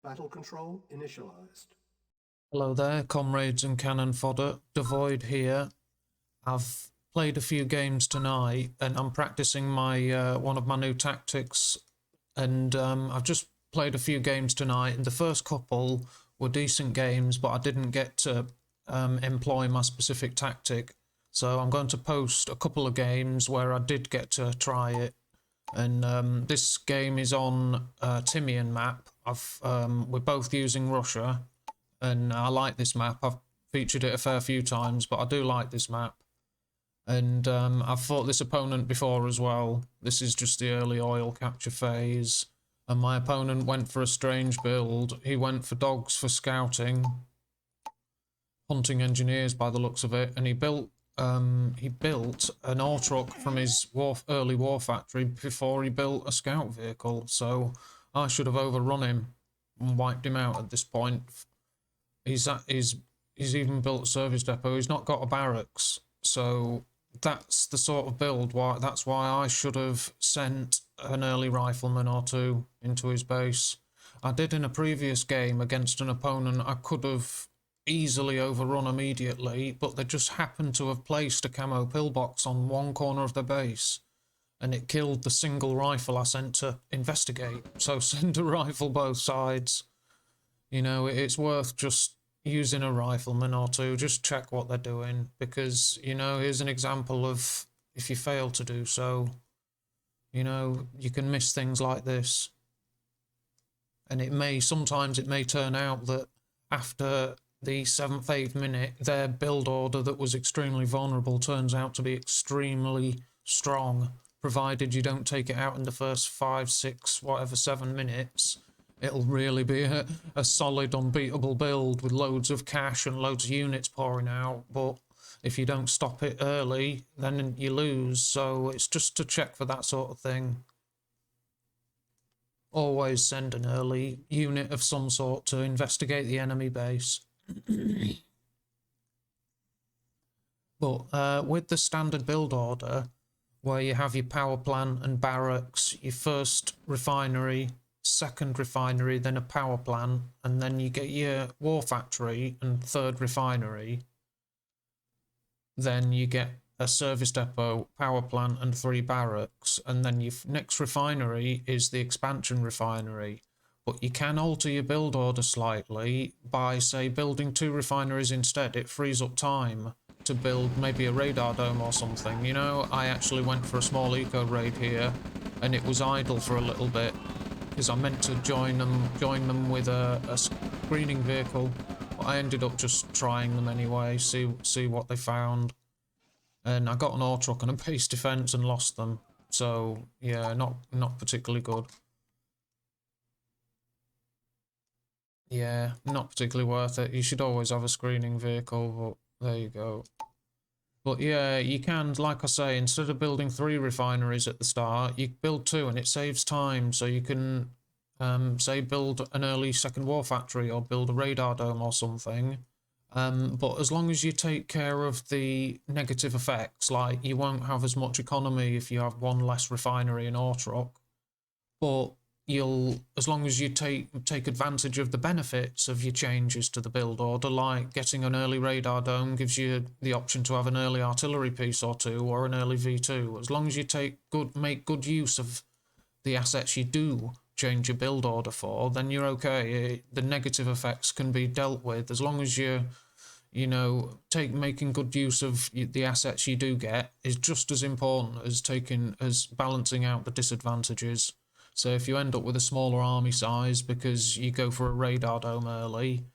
Battle control initialized. Hello there, comrades and cannon fodder. Dvoid here. I've played a few games tonight, and I'm practicing my one of my new tactics. And I've just played a few games tonight, and the first couple were decent games, but I didn't get to employ my specific tactic. So I'm going to post a couple of games where I did get to try it. And this game is on Timian map. We're both using Russia. And I like this map. I've featured it a fair few times, but I do like this map. And I've fought this opponent before as well. This is just the early oil capture phase. And my opponent went for a strange build. He went for dogs for scouting, hunting engineers by the looks of it, and he built an ore truck from his early war factory before he built a scout vehicle. So I should have overrun him and wiped him out at this point. He's even built a service depot. He's not got a barracks, so that's the sort of build. That's why I should have sent an early rifleman or two into his base. I did in a previous game against an opponent. I could have easily overrun immediately, but they just happened to have placed a camo pillbox on one corner of the base, and it killed the single rifle I sent to investigate. So send a rifle both sides. You know, it's worth just using a rifleman or two, just check what they're doing, because, you know, here's an example of if you fail to do so, you know, you can miss things like this. And sometimes it may turn out that after the 7th, 8th minute, their build order that was extremely vulnerable turns out to be extremely strong, provided you don't take it out in the first 5, 6, whatever, 7 minutes. It'll really be a solid, unbeatable build with loads of cash and loads of units pouring out. But if you don't stop it early, then you lose. So it's just to check for that sort of thing. Always send an early unit of some sort to investigate the enemy base. But with the standard build order, where you have your power plant and barracks, your first refinery, second refinery, then a power plant, and then you get your war factory and third refinery. Then you get a service depot, power plant, and 3 barracks, and then your next refinery is the expansion refinery. But you can alter your build order slightly by, say, building 2 refineries instead. It frees up time to build maybe a radar dome or something. You know, I actually went for a small eco raid here, and it was idle for a little bit, because I meant to join them with a screening vehicle, but I ended up just trying them anyway, see what they found, and I got an ore truck and a base defense and lost them. So yeah, not particularly good. Yeah, not particularly worth it. You should always have a screening vehicle, but there you go. But yeah, you can, like I say, instead of building 3 refineries at the start, you build 2 and it saves time. So you can, say, build an early second war factory or build a radar dome or something. But as long as you take care of the negative effects, like you won't have as much economy if you have 1 less refinery and ore truck, but as long as you take advantage of the benefits of your changes to the build order, like getting an early radar dome gives you the option to have an early artillery piece or 2 or an early V2. As long as you make good use of the assets you do change your build order for, then you're okay. The negative effects can be dealt with as long as making good use of the assets you do get is just as important as balancing out the disadvantages. So if you end up with a smaller army size because you go for a radar dome early,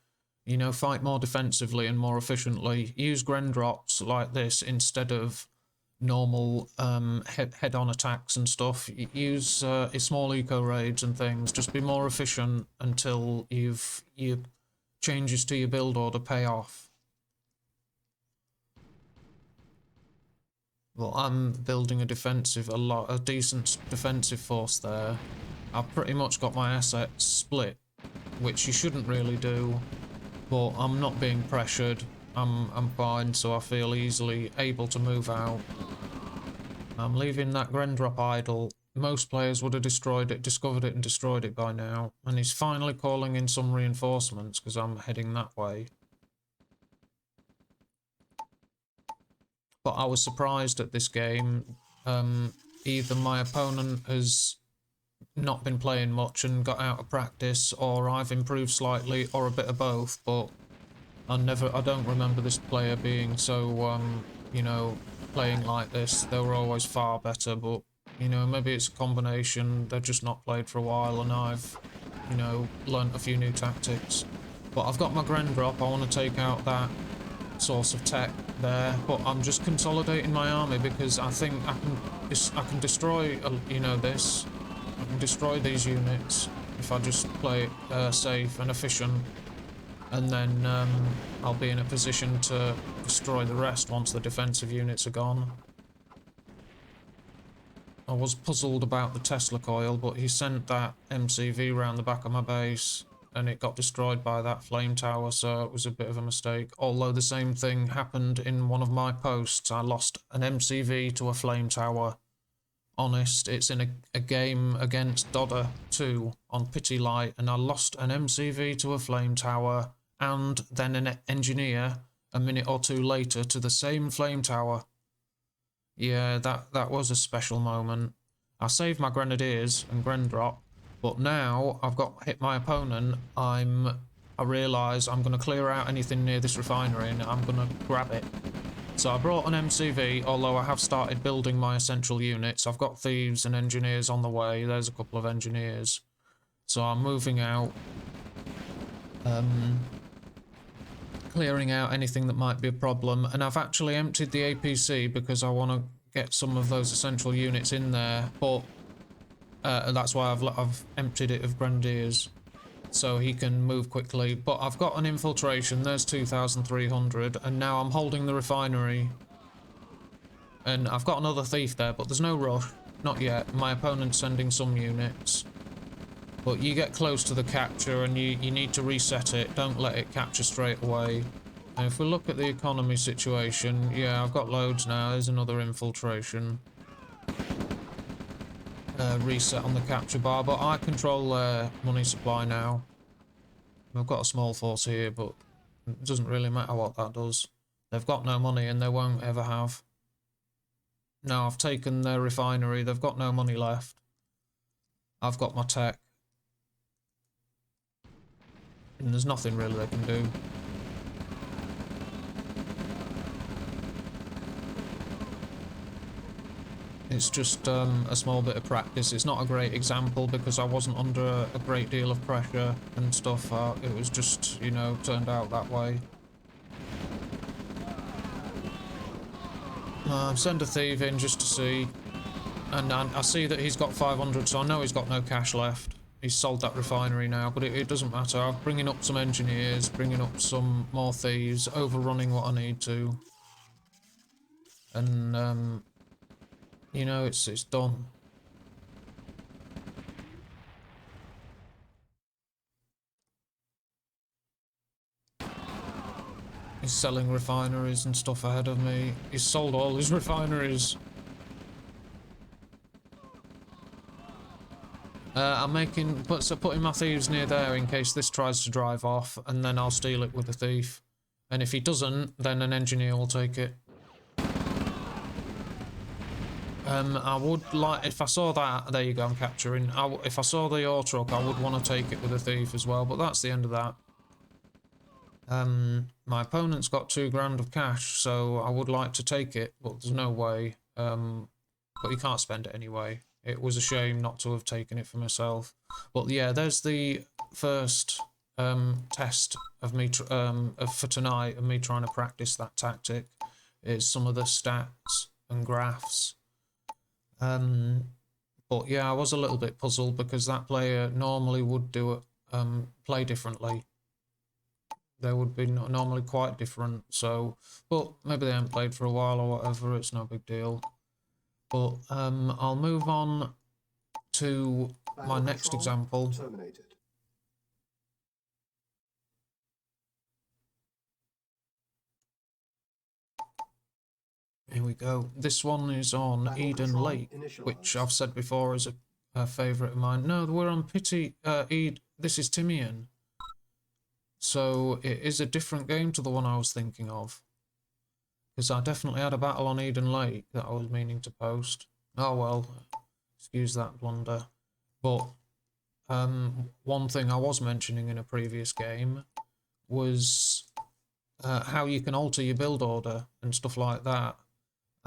you know, fight more defensively and more efficiently. Use Gren drops like this instead of normal head-on attacks and stuff. Use small eco raids and things. Just be more efficient until your changes to your build order pay off. Well, I'm building a decent defensive force there. I've pretty much got my assets split, which you shouldn't really do, but I'm not being pressured. I'm fine, so I feel easily able to move out. I'm leaving that Gren drop idle most players would have discovered it and destroyed it by now. And he's finally calling in some reinforcements because I'm heading that way. But I was surprised at this game. Either my opponent has not been playing much and got out of practice, or I've improved slightly, or a bit of both, but I don't remember this player being so, you know, playing like this. They were always far better, but, you know, maybe it's a combination. They've just not played for a while, and I've, you know, learnt a few new tactics. But I've got my Gren drop. I want to take out that source of tech there, but I'm just consolidating my army because I think I can destroy, you know, this. I can destroy these units if I just play it safe and efficient, and then I'll be in a position to destroy the rest once the defensive units are gone. I was puzzled about the Tesla coil, but he sent that MCV round the back of my base and it got destroyed by that flame tower, so it was a bit of a mistake. Although the same thing happened in one of my posts. I lost an MCV to a flame tower. Honest, it's in a game against Dodder 2 on Pity Light, and I lost an MCV to a flame tower and then an engineer a minute or two later to the same flame tower. Yeah, that was a special moment. I saved my grenadiers and Gren drop, but now I've got hit my opponent. I realise I'm going to clear out anything near this refinery and I'm going to grab it. So I brought an MCV, although I have started building my essential units. I've got thieves and engineers on the way. There's a couple of engineers. So I'm moving out. Clearing out anything that might be a problem. And I've actually emptied the APC because I want to get some of those essential units in there. But that's why I've emptied it of Grenadiers, so he can move quickly. But I've got an infiltration. There's 2,300, and now I'm holding the refinery. And I've got another thief there, but there's no rush. Not yet. My opponent's sending some units. But you get close to the capture and you need to reset it. Don't let it capture straight away. And if we look at the economy situation, yeah, I've got loads now. There's another infiltration. Reset on the capture bar, but I control their money supply now. I've got a small force here, but it doesn't really matter what that does. They've got no money and they won't ever have. Now I've taken their refinery, they've got no money left. I've got my tech. And there's nothing really they can do. It's just a small bit of practice. It's not a great example because I wasn't under a great deal of pressure and stuff. It was just, you know, turned out that way. Send a thief in just to see. And I see that he's got 500, so I know he's got no cash left. He's sold that refinery now, but it doesn't matter. I'm bringing up some engineers, bringing up some more thieves, overrunning what I need to. And, you know, it's done. He's selling refineries and stuff ahead of me. He's sold all his refineries. I'm putting my thieves near there in case this tries to drive off, and then I'll steal it with the thief. And if he doesn't, then an engineer will take it. I would like, if I saw that, there you go, I'm capturing. If I saw the ore truck, I would want to take it with a thief as well, but that's the end of that. My opponent's got 2 grand of cash, so I would like to take it, but there's no way. But you can't spend it anyway. It was a shame not to have taken it for myself. But yeah, there's the first test of me for tonight, of me trying to practice that tactic. Is some of the stats and graphs. But yeah, I was a little bit puzzled because that player normally would do it, play differently. They would be normally quite different. So, but maybe they haven't played for a while or whatever. It's no big deal. But I'll move on to my next example. Terminated. Here we go. This one is on Battle Eden control Lake, initialized. which I've said before is a favourite of mine. No, we're on this is Timian. So it is a different game to the one I was thinking of. Because I definitely had a battle on Eden Lake that I was meaning to post. Oh well, excuse that blunder. But one thing I was mentioning in a previous game was how you can alter your build order and stuff like that.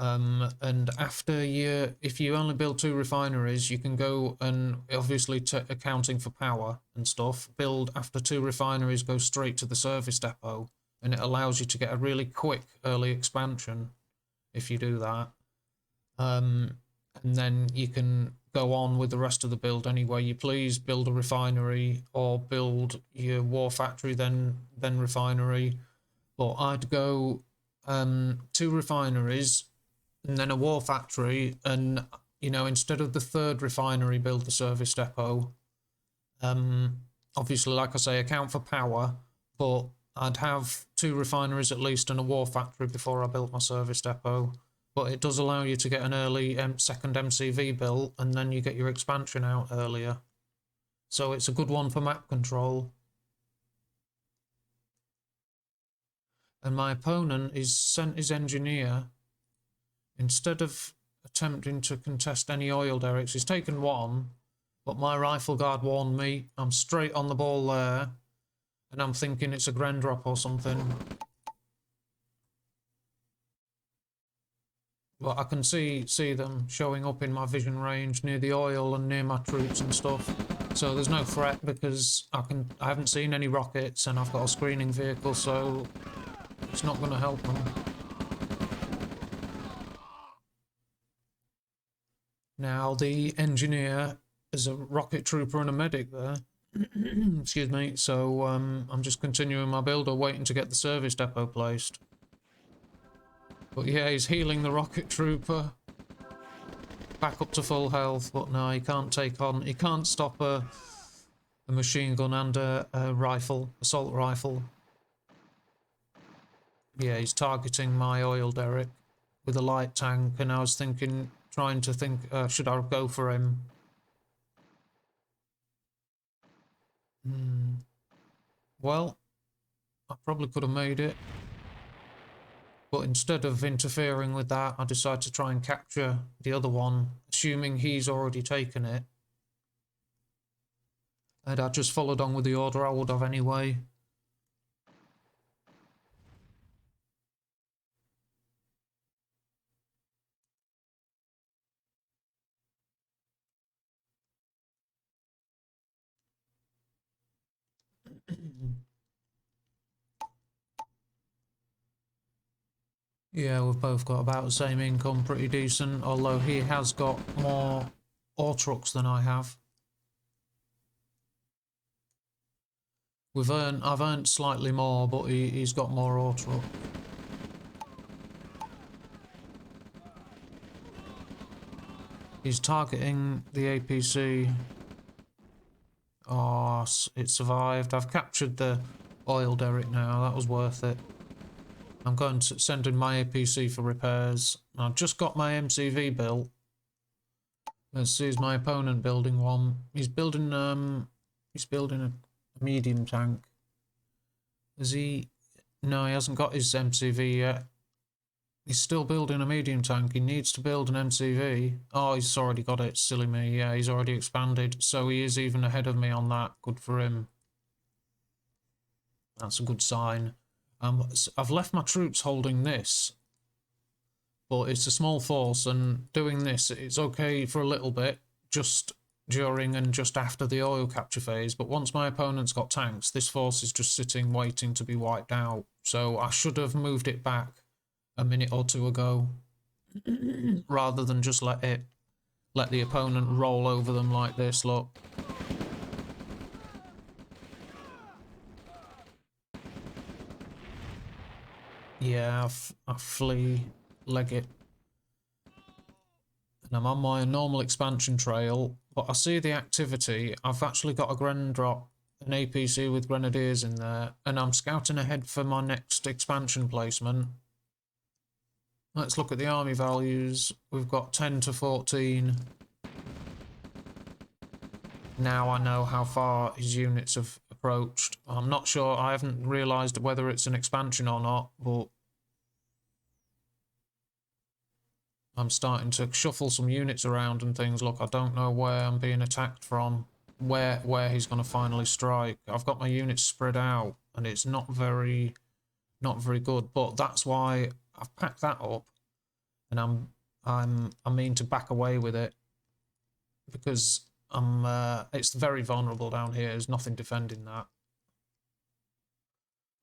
And if you only build 2 refineries, you can go and, obviously accounting for power and stuff, build after 2 refineries, go straight to the service depot, and it allows you to get a really quick early expansion if you do that. And then you can go on with the rest of the build any way you please, build a refinery or build your war factory, then refinery. But I'd go 2 refineries and then a war factory, and instead of the 3rd refinery, build the service depot. Obviously, like I say, account for power, but I'd have 2 refineries at least and a war factory before I built my service depot. But it does allow you to get an early second MCV built, and then you get your expansion out earlier. So it's a good one for map control. And my opponent is sent his engineer. Instead of attempting to contest any oil derricks, he's taken 1, but my rifle guard warned me. I'm straight on the ball there, and I'm thinking it's a Gren drop or something. But I can see them showing up in my vision range near the oil and near my troops and stuff. So there's no threat because I haven't seen any rockets and I've got a screening vehicle, so it's not going to help them. Now the engineer is a rocket trooper and a medic there. Excuse me. So I'm just continuing my builder, waiting to get the service depot placed. But yeah, he's healing the rocket trooper back up to full health. But no, he can't stop a machine gun and a assault rifle. Yeah, he's targeting my oil derrick with a light tank, and I was trying to think, should I go for him? Well, I probably could have made it. But instead of interfering with that, I decided to try and capture the other one, assuming he's already taken it. And I just followed on with the order I would have anyway. Yeah, we've both got about the same income, pretty decent, although he has got more ore trucks than I have. I've earned slightly more, but he's got more ore truck. He's targeting the APC. Oh, it survived. I've captured the oil derrick now. That was worth it. I'm going to send in my APC for repairs. I've just got my MCV built. Let's see, is my opponent building one? He's building a medium tank. Is he? No, he hasn't got his MCV yet. He's still building a medium tank. He needs to build an MCV. Oh, he's already got it. Silly me. Yeah, he's already expanded. So he is even ahead of me on that. Good for him. That's a good sign. I've left my troops holding this, but it's a small force, and doing this, it's okay for a little bit, just during and just after the oil capture phase, but once my opponent's got tanks, this force is just sitting waiting to be wiped out. So I should have moved it back a minute or two ago, rather than just let the opponent roll over them like this, look. Yeah, I flee, leg it. And I'm on my normal expansion trail, but I see the activity. I've actually got a Gren drop, an APC with grenadiers in there, and I'm scouting ahead for my next expansion placement. Let's look at the army values. We've got 10 to 14. Now I know how far his units have approached. I'm not sure, I haven't realised whether it's an expansion or not, but I'm starting to shuffle some units around and things. Look, I don't know where I'm being attacked from, where he's going to finally strike. I've got my units spread out, and it's not very good. But that's why I've packed that up, and I mean to back away with it because it's very vulnerable down here. There's nothing defending that.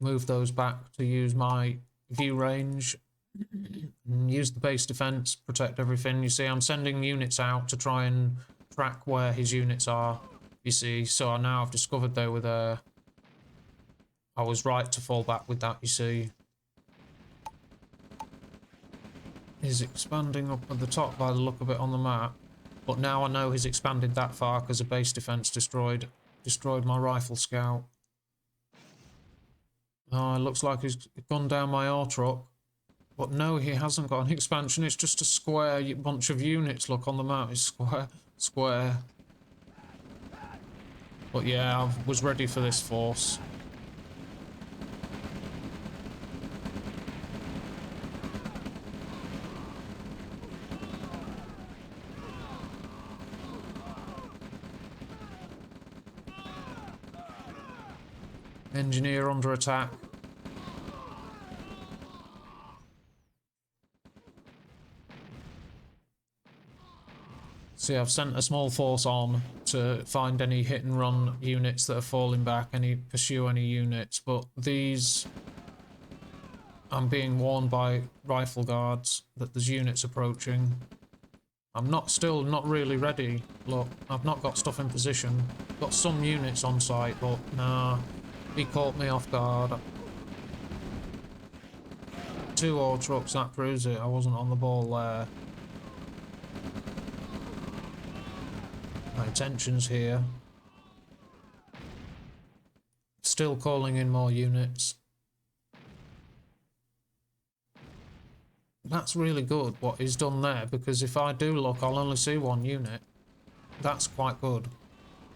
Move those back to use my view range. Use the base defense, protect everything. You see, I'm sending units out to try and track where his units are. You see, so now I've discovered they were there. I was right to fall back with that, you see. He's expanding up at the top by the look of it on the map. But now I know he's expanded that far because the base defense destroyed my rifle scout. Oh, it looks like he's gone down my ore truck. But no, he hasn't got an expansion. It's just a square bunch of units. Look on the map, it's square. But yeah, I was ready for this force. Engineer under attack. See, I've sent a small force on to find any hit and run units that are falling back, pursue any units, but these... I'm being warned by rifle guards that there's units approaching. I'm still not really ready. Look, I've not got stuff in position. Got some units on site, but nah, he caught me off guard. 2 ore trucks, that proves it. I wasn't on the ball there. My intentions here. Still calling in more units. That's really good what he's done there, because if I do look, I'll only see 1 unit. That's quite good.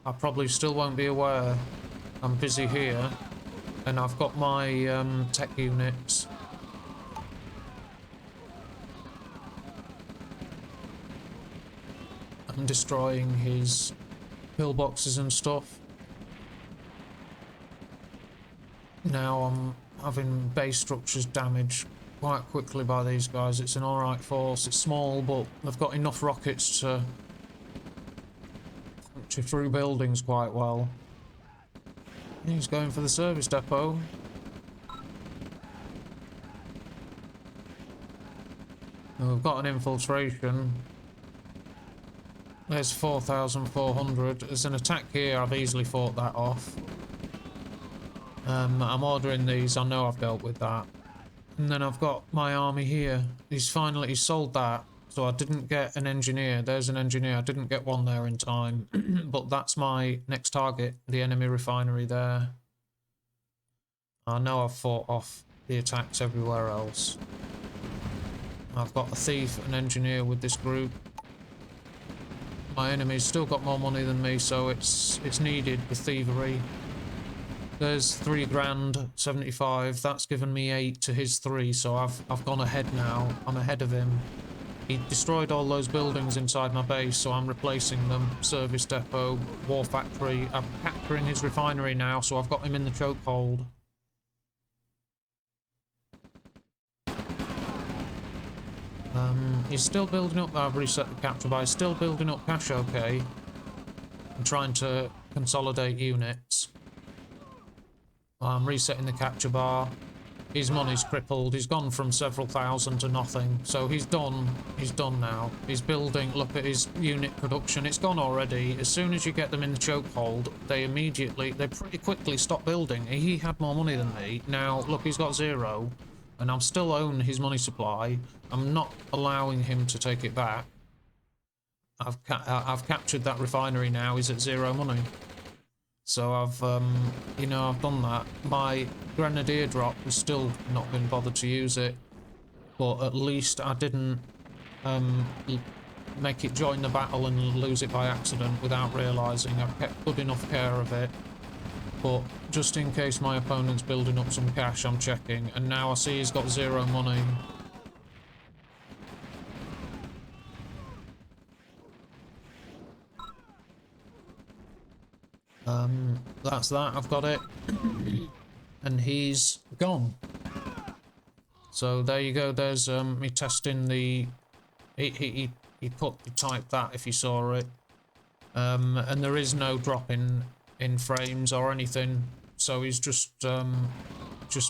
I probably still won't be aware I'm busy here, and I've got my tech units. I'm destroying his pillboxes and stuff. Now I'm having base structures damaged quite quickly by these guys. It's an alright force. It's small, but they've got enough rockets to puncture through buildings quite well. He's going for the service depot. And we've got an infiltration. There's 4,400. There's an attack here. I've easily fought that off. I'm ordering these. I know I've dealt with that. And then I've got my army here. He's sold that. So I didn't get an engineer. There's an engineer. I didn't get one there in time. But that's my next target. The enemy refinery there. I know I've fought off the attacks everywhere else. I've got a thief, an engineer with this group. My enemy's still got more money than me, so it's needed with thievery. There's 3 grand, 75. That's given me 8 to his 3, so I've gone ahead now. I'm ahead of him. He destroyed all those buildings inside my base, so I'm replacing them. Service depot, war factory. I'm capturing his refinery now, so I've got him in the chokehold. He's still building up. I've reset the capture bar. He's still building up cash, okay. I'm trying to consolidate units. I'm resetting the capture bar. His money's crippled. He's gone from several thousand to nothing. So he's done. He's done now. He's building. Look at his unit production. It's gone already. As soon as you get them in the chokehold, they pretty quickly stop building. He had more money than me. Now, look, he's got 0. And I'm still own his money supply. I'm not allowing him to take it back. I've captured that refinery now. He's at 0 money. So I've done that. My grenadier drop has still not been bothered to use it. but at least I didn't make it join the battle and lose it by accident without realising. I kept good enough care of it, but just in case my opponent's building up some cash, I'm checking, and now I see he's got 0 money. That's that, I've got it. And he's gone. So there you go, there's me testing the... He put the type that if you saw it. And there is no drop in frames or anything, so he's just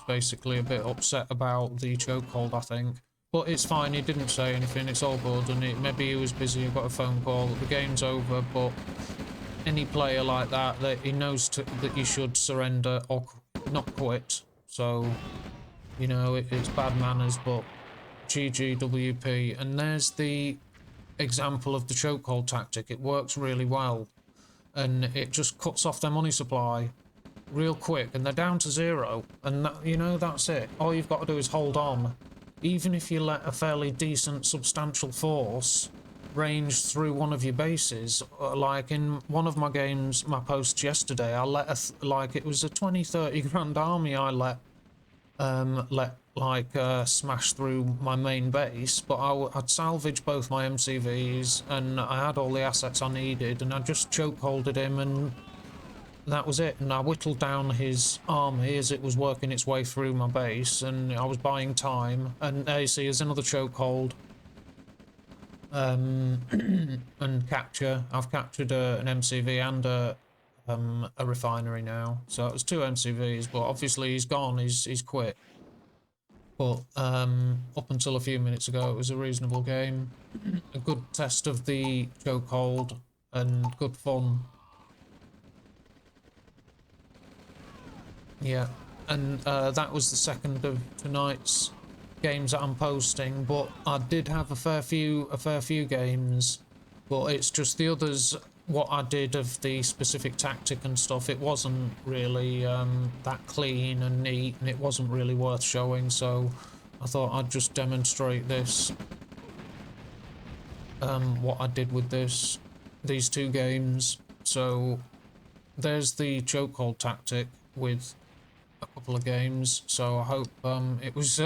basically a bit upset about the chokehold, I think. But it's fine, he didn't say anything, it's all good, and maybe he was busy, got a phone call, the game's over, but any player like that he knows that you should surrender or not quit. So, you know, it's bad manners, but GGWP. And there's the example of the chokehold tactic. It works really well, and it just cuts off their money supply real quick, and they're down to 0, and that, you know, that's it. All you've got to do is hold on. Even if you let a fairly decent substantial force range through one of your bases, like in one of my games, my posts yesterday, I let it was a 20-30 grand army I let smash through my main base, but I'd salvaged both my MCVs and I had all the assets I needed, and I just chokeholded him, and that was it. And I whittled down his army as it was working its way through my base, and I was buying time. And there you see, there's another chokehold. And capture. I've captured an MCV and a refinery now. So it was 2 MCVs, but obviously he's gone. He's quit. But up until a few minutes ago, it was a reasonable game. A good test of the chokehold and good fun. Yeah, and that was the second of tonight's games that I'm posting, but I did have a fair few games, but it's just the others, what I did of the specific tactic and stuff, it wasn't really that clean and neat, and it wasn't really worth showing, so I thought I'd just demonstrate this, what I did with these 2 games. So there's the chokehold tactic with a couple of games, so I hope it was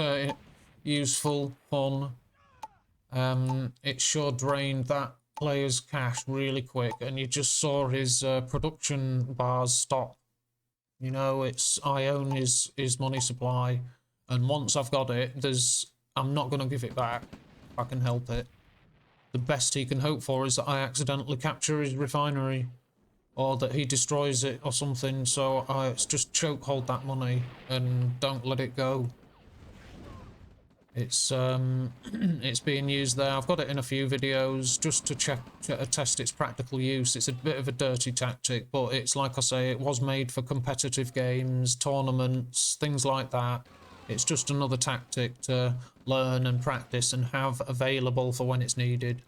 useful, fun. It sure drained that player's cash really quick, and you just saw his production bars stop. You know, I own his money supply, and once I've got it, I'm not going to give it back if I can help it. The best he can hope for is that I accidentally capture his refinery, or that he destroys it or something, so it's just chokehold that money and don't let it go. It's it's being used there. I've got it in a few videos just to test its practical use. It's a bit of a dirty tactic, but it's like I say, it was made for competitive games, tournaments, things like that. It's just another tactic to learn and practice and have available for when it's needed.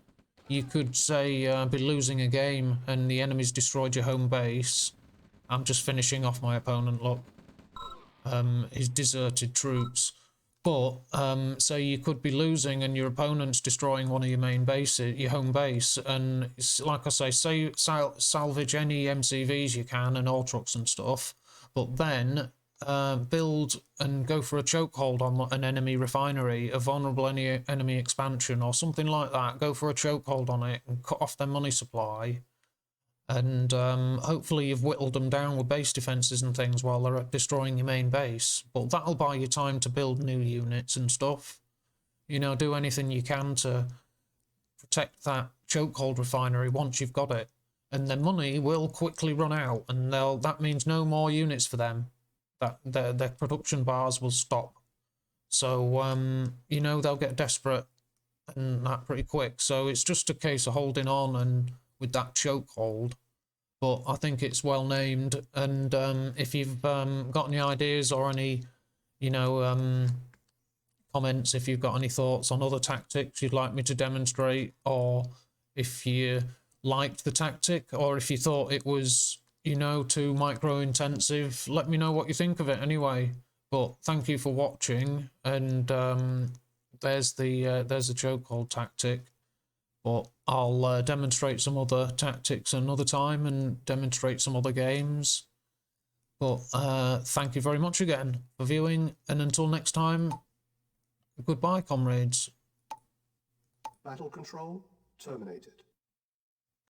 You could say be losing a game and the enemy's destroyed your home base. I'm just finishing off my opponent, look. His deserted troops. But say you could be losing and your opponent's destroying one of your main bases, your home base, and it's, like I say salvage any MCVs you can and all trucks and stuff, but then build and go for a chokehold on an enemy refinery, a vulnerable enemy expansion or something like that. Go for a chokehold on it and cut off their money supply. And hopefully you've whittled them down with base defences and things while they're destroying your main base. But that'll buy you time to build new units and stuff. You know, do anything you can to protect that chokehold refinery once you've got it. And their money will quickly run out, and that means no more units for them. Their production bars will stop. So, you know, they'll get desperate and that pretty quick. So it's just a case of holding on and with that chokehold, but I think it's well named. And if you've got any ideas or any, you know, comments, if you've got any thoughts on other tactics you'd like me to demonstrate, or if you liked the tactic, or if you thought it was, you know, too micro intensive, let me know what you think of it anyway. But thank you for watching, and there's the chokehold tactic. But I'll demonstrate some other tactics another time and demonstrate some other games. But thank you very much again for viewing, and until next time, goodbye, comrades. Battle control terminated.